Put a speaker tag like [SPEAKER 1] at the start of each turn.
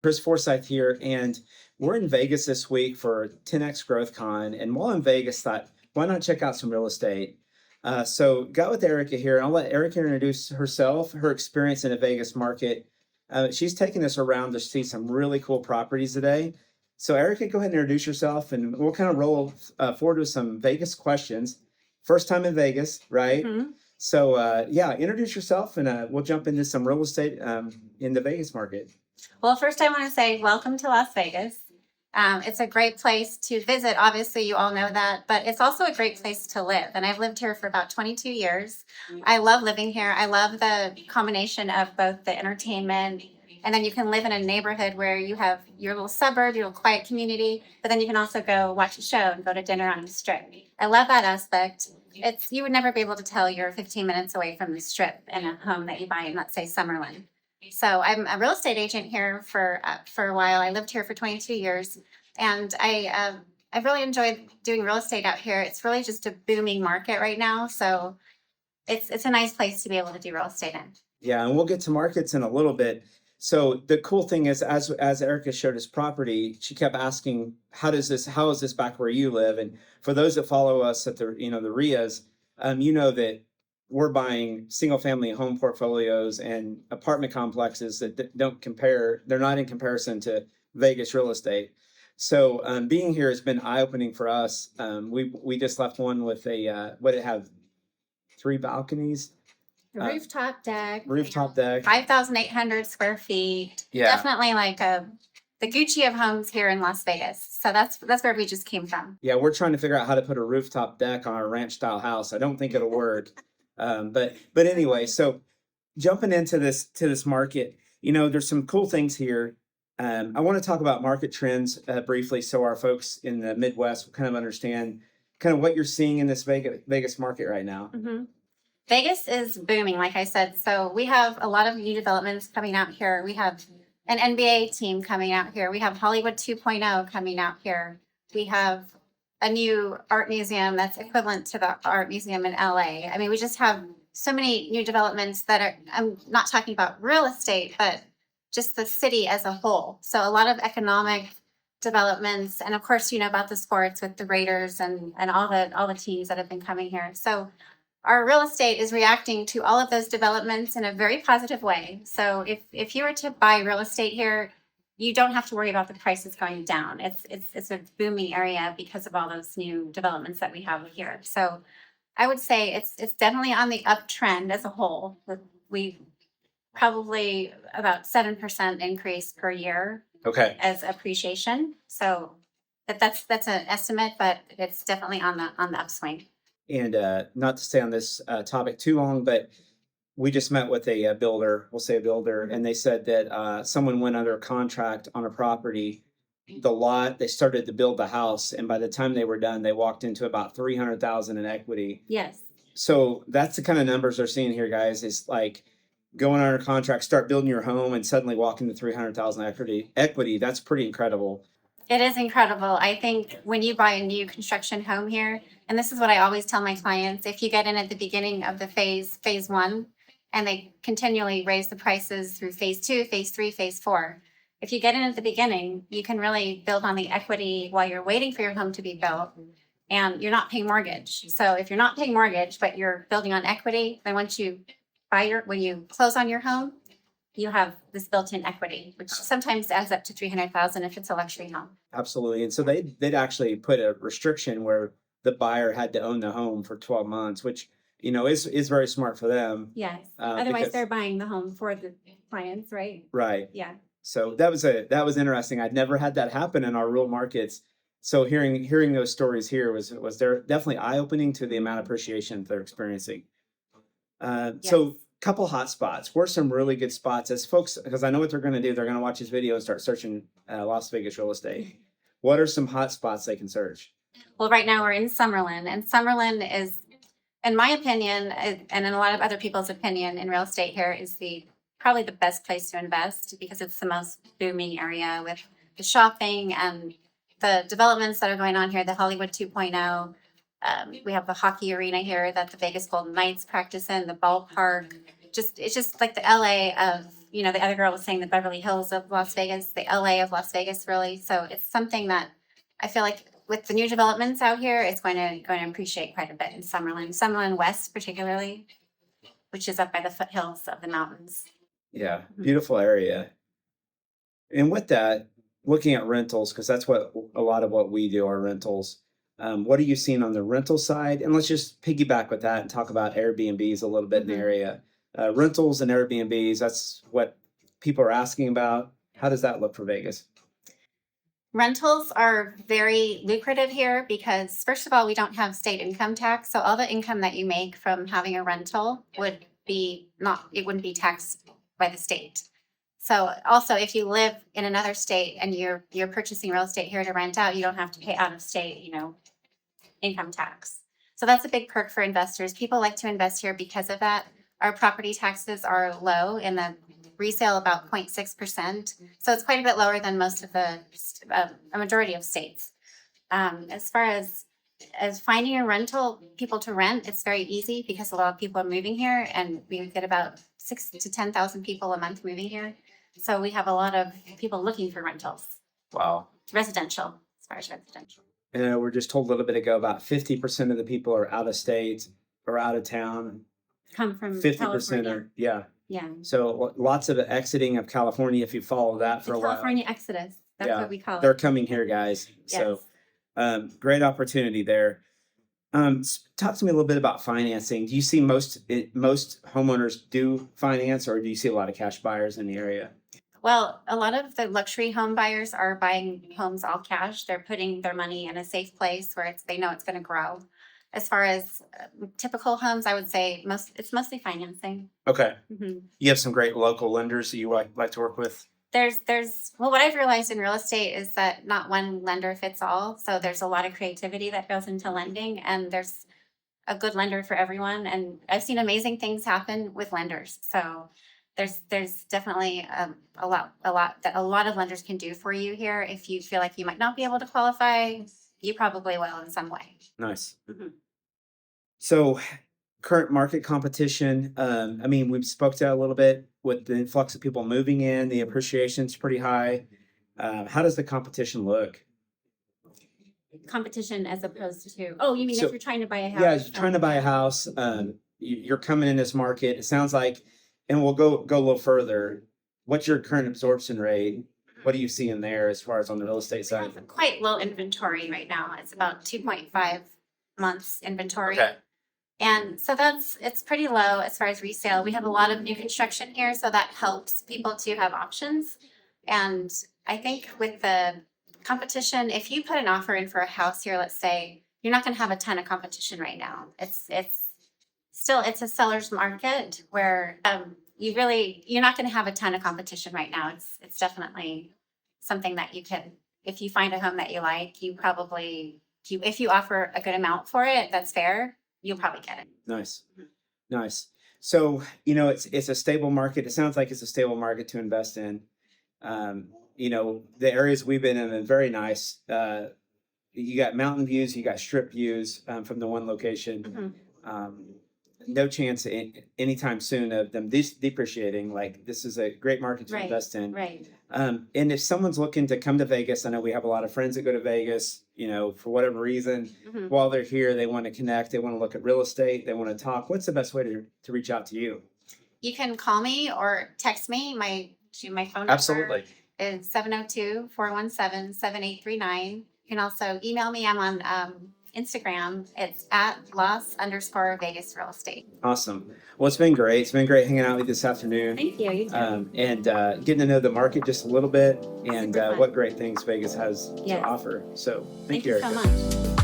[SPEAKER 1] Chris Forsythe here, and we're in Vegas this week for 10X Growth Con. And while in Vegas, thought, why not check out some real estate? So got with Erica here, and I'll let Erica introduce herself, her experience in the Vegas market. She's taking us around to see some really cool properties today. So Erica, go ahead and introduce yourself, and we'll kind of roll forward with some Vegas questions. First time in Vegas, right?
[SPEAKER 2] Mm-hmm.
[SPEAKER 1] So yeah, introduce yourself, and we'll jump into some real estate in the Vegas market.
[SPEAKER 2] Well, first I want to say welcome to Las Vegas. It's a great place to visit. Obviously, you all know that, but it's also a great place to live. And I've lived here for about 22 years. I love living here. I love the combination of both the entertainment, and then you can live in a neighborhood where you have your little suburb, your little quiet community, but then you can also go watch a show and go to dinner on the strip. I love that aspect. You would never be able to tell you're 15 minutes away from the strip in a home that you buy in, let's say, Summerlin. So I'm a real estate agent here for a while. I lived here for 22 years, and I've really enjoyed doing real estate out here. It's really just a booming market right now, so it's a nice place to be able to do real estate in.
[SPEAKER 1] Yeah, and we'll get to markets in a little bit. So the cool thing is, as Erica showed us property, she kept asking, how is this back where you live? And for those that follow us at the REIAs, you know that we're buying single family home portfolios and apartment complexes that don't compare. They're not in comparison to Vegas real estate. So being here has been eye opening for us. We just left one with what it have 3 balconies.
[SPEAKER 2] Rooftop deck. 5,800 square feet.
[SPEAKER 1] Yeah.
[SPEAKER 2] Definitely like the Gucci of homes here in Las Vegas. So that's where we just came from.
[SPEAKER 1] Yeah, we're trying to figure out how to put a rooftop deck on our ranch style house. I don't think it'll work. But anyway, so jumping into this market, there's some cool things here. I want to talk about market trends briefly, so our folks in the Midwest will kind of understand kind of what you're seeing in this Vegas market right now.
[SPEAKER 2] Mm-hmm. Vegas is booming, like I said. So we have a lot of new developments coming out here. We have an NBA team coming out here. We have Hollywood 2.0 coming out here. We have a new art museum that's equivalent to the art museum in LA. I mean, we just have so many new developments that are, I'm not talking about real estate, but just the city as a whole. So a lot of economic developments. And of course, you know about the sports with the Raiders and all the teams that have been coming here. So our real estate is reacting to all of those developments in a very positive way. So if you were to buy real estate here, you don't have to worry about the prices going down. It's a booming area because of all those new developments that we have here. So I would say it's definitely on the uptrend as a whole. We probably about 7% increase per year.
[SPEAKER 1] Okay.
[SPEAKER 2] As appreciation. So that's an estimate, but it's definitely on the upswing.
[SPEAKER 1] And not to stay on this topic too long, but we just met with a builder, we'll say a builder, and they said that someone went under contract on a property. The lot, they started to build the house, and by the time they were done, they walked into about $300,000 in equity.
[SPEAKER 2] Yes.
[SPEAKER 1] So that's the kind of numbers they're seeing here, guys. Is like going under contract, start building your home, and suddenly walk into $300,000 equity. That's pretty incredible.
[SPEAKER 2] It is incredible. I think when you buy a new construction home here, and this is what I always tell my clients, if you get in at the beginning of the phase 1, and they continually raise the prices through phase 2, phase 3, phase 4. If you get in at the beginning, you can really build on the equity while you're waiting for your home to be built, and you're not paying mortgage. So if you're not paying mortgage, but you're building on equity, then when you close on your home, you have this built-in equity, which sometimes adds up to $300,000 if it's a luxury home.
[SPEAKER 1] Absolutely. And so they'd actually put a restriction where the buyer had to own the home for 12 months, which, is very smart for them.
[SPEAKER 2] Yes. Otherwise, they're buying the home for the clients, right?
[SPEAKER 1] Right.
[SPEAKER 2] Yeah.
[SPEAKER 1] So that was interesting. I'd never had that happen in our rural markets. So hearing those stories here was there definitely eye-opening to the amount of appreciation they're experiencing.
[SPEAKER 2] Yes.
[SPEAKER 1] So couple hot spots. Where's some really good spots as folks, because I know what they're going to do. They're going to watch this video and start searching Las Vegas real estate. What are some hot spots they can search?
[SPEAKER 2] Well, right now we're in Summerlin, and Summerlin is, in my opinion, and in a lot of other people's opinion in real estate here, is probably the best place to invest because it's the most booming area with the shopping and the developments that are going on here, the Hollywood 2.0. We have the hockey arena here that the Vegas Golden Knights practice in, the ballpark. It's just like the LA you know, the other girl was saying the Beverly Hills of Las Vegas, the LA of Las Vegas, really. So it's something that I feel like with the new developments out here, it's going to appreciate quite a bit in Summerlin West particularly, which is up by the foothills of the mountains.
[SPEAKER 1] Yeah, beautiful area. And with that, looking at rentals, because that's what a lot of what we do are rentals. What are you seeing on the rental side? And let's just piggyback with that and talk about Airbnbs a little bit in the area. Rentals and Airbnbs, that's what people are asking about. How does that look for Vegas?
[SPEAKER 2] Rentals are very lucrative here because, first of all, we don't have state income tax. So all the income that you make from having a rental would be not, it wouldn't be taxed by the state. So also, if you live in another state and you're purchasing real estate here to rent out, you don't have to pay out of state, you know, income tax. So that's a big perk for investors. People like to invest here because of that. Our property taxes are low in the resale, about 0.6%. So it's quite a bit lower than most of the, a majority of states. As far as finding a rental, people to rent, it's very easy because a lot of people are moving here, and we get about 6,000 to 10,000 people a month moving here. So we have a lot of people looking for rentals.
[SPEAKER 1] Wow.
[SPEAKER 2] Residential, as far as residential.
[SPEAKER 1] And we're just told a little bit ago about 50% of the people are out of state or out of town.
[SPEAKER 2] Come from
[SPEAKER 1] 50%
[SPEAKER 2] California.
[SPEAKER 1] are, yeah.
[SPEAKER 2] Yeah.
[SPEAKER 1] So lots of exiting of California if you follow that for
[SPEAKER 2] The
[SPEAKER 1] a while.
[SPEAKER 2] California Exodus. That's
[SPEAKER 1] Yeah,
[SPEAKER 2] what we call
[SPEAKER 1] They're
[SPEAKER 2] it.
[SPEAKER 1] coming here, guys. So
[SPEAKER 2] Yes.
[SPEAKER 1] great opportunity there. Talk to me a little bit about financing. Do you see most homeowners do finance, or do you see a lot of cash buyers in the area?
[SPEAKER 2] Well, a lot of the luxury home buyers are buying homes all cash. They're putting their money in a safe place where they know it's going to grow. As far as typical homes, I would say it's mostly financing.
[SPEAKER 1] Okay.
[SPEAKER 2] Mm-hmm.
[SPEAKER 1] You have some great local lenders that you like to work with?
[SPEAKER 2] Well, what I've realized in real estate is that not one lender fits all. So there's a lot of creativity that goes into lending, and there's a good lender for everyone. And I've seen amazing things happen with lenders. So there's definitely a lot that a lot of lenders can do for you here. If you feel like you might not be able to qualify, you probably will in some way.
[SPEAKER 1] Nice.
[SPEAKER 2] Mm-hmm.
[SPEAKER 1] So current market competition, I mean, we've spoke to that a little bit with the influx of people moving in, the appreciation's pretty high. How does the competition look?
[SPEAKER 2] Competition as opposed to, oh, you mean
[SPEAKER 1] So-
[SPEAKER 2] if you're trying to buy a house?
[SPEAKER 1] Yeah, you're trying to buy a house. You're coming in this market. It sounds like, and we'll go a little further. What's your current absorption rate? What are you seeing there as far as on the real estate
[SPEAKER 2] We
[SPEAKER 1] side?
[SPEAKER 2] have quite low inventory right now. It's about 2.5 months inventory.
[SPEAKER 1] Okay.
[SPEAKER 2] And so it's pretty low as far as resale. We have a lot of new construction here, so that helps people to have options. And I think with the competition, if you put an offer in for a house here, let's say, you're not going to have a ton of competition right now. It's still a seller's market where you're not going to have a ton of competition right now. It's definitely something that you can, if you find a home that you like, if you offer a good amount for it, that's fair, you'll probably get it.
[SPEAKER 1] Nice. Nice. So, it's a stable market. It sounds like it's a stable market to invest in. The areas we've been in are very nice. You got mountain views, you got strip views from the one location.
[SPEAKER 2] Mm-hmm.
[SPEAKER 1] No chance anytime soon of them depreciating. Like, this is a great market to invest in.
[SPEAKER 2] Right.
[SPEAKER 1] And if someone's looking to come to Vegas, I know we have a lot of friends that go to Vegas, for whatever reason,
[SPEAKER 2] Mm-hmm.
[SPEAKER 1] while they're here, they want to connect, they want to look at real estate, they want to talk. What's the best way to reach out to you?
[SPEAKER 2] You can call me or text me. My phone number
[SPEAKER 1] Absolutely.
[SPEAKER 2] is 702-417-7839. You can also email me. I'm on Instagram. It's at @Los_Vegas Real Estate.
[SPEAKER 1] Awesome. Well, it's been great. It's been great hanging out with you this afternoon.
[SPEAKER 2] Thank you. You too.
[SPEAKER 1] And getting to know the market just a little bit and
[SPEAKER 2] Super fun.
[SPEAKER 1] what great things Vegas has to
[SPEAKER 2] Yes.
[SPEAKER 1] offer. So thank
[SPEAKER 2] Thank
[SPEAKER 1] you,
[SPEAKER 2] you so
[SPEAKER 1] Erica.
[SPEAKER 2] much.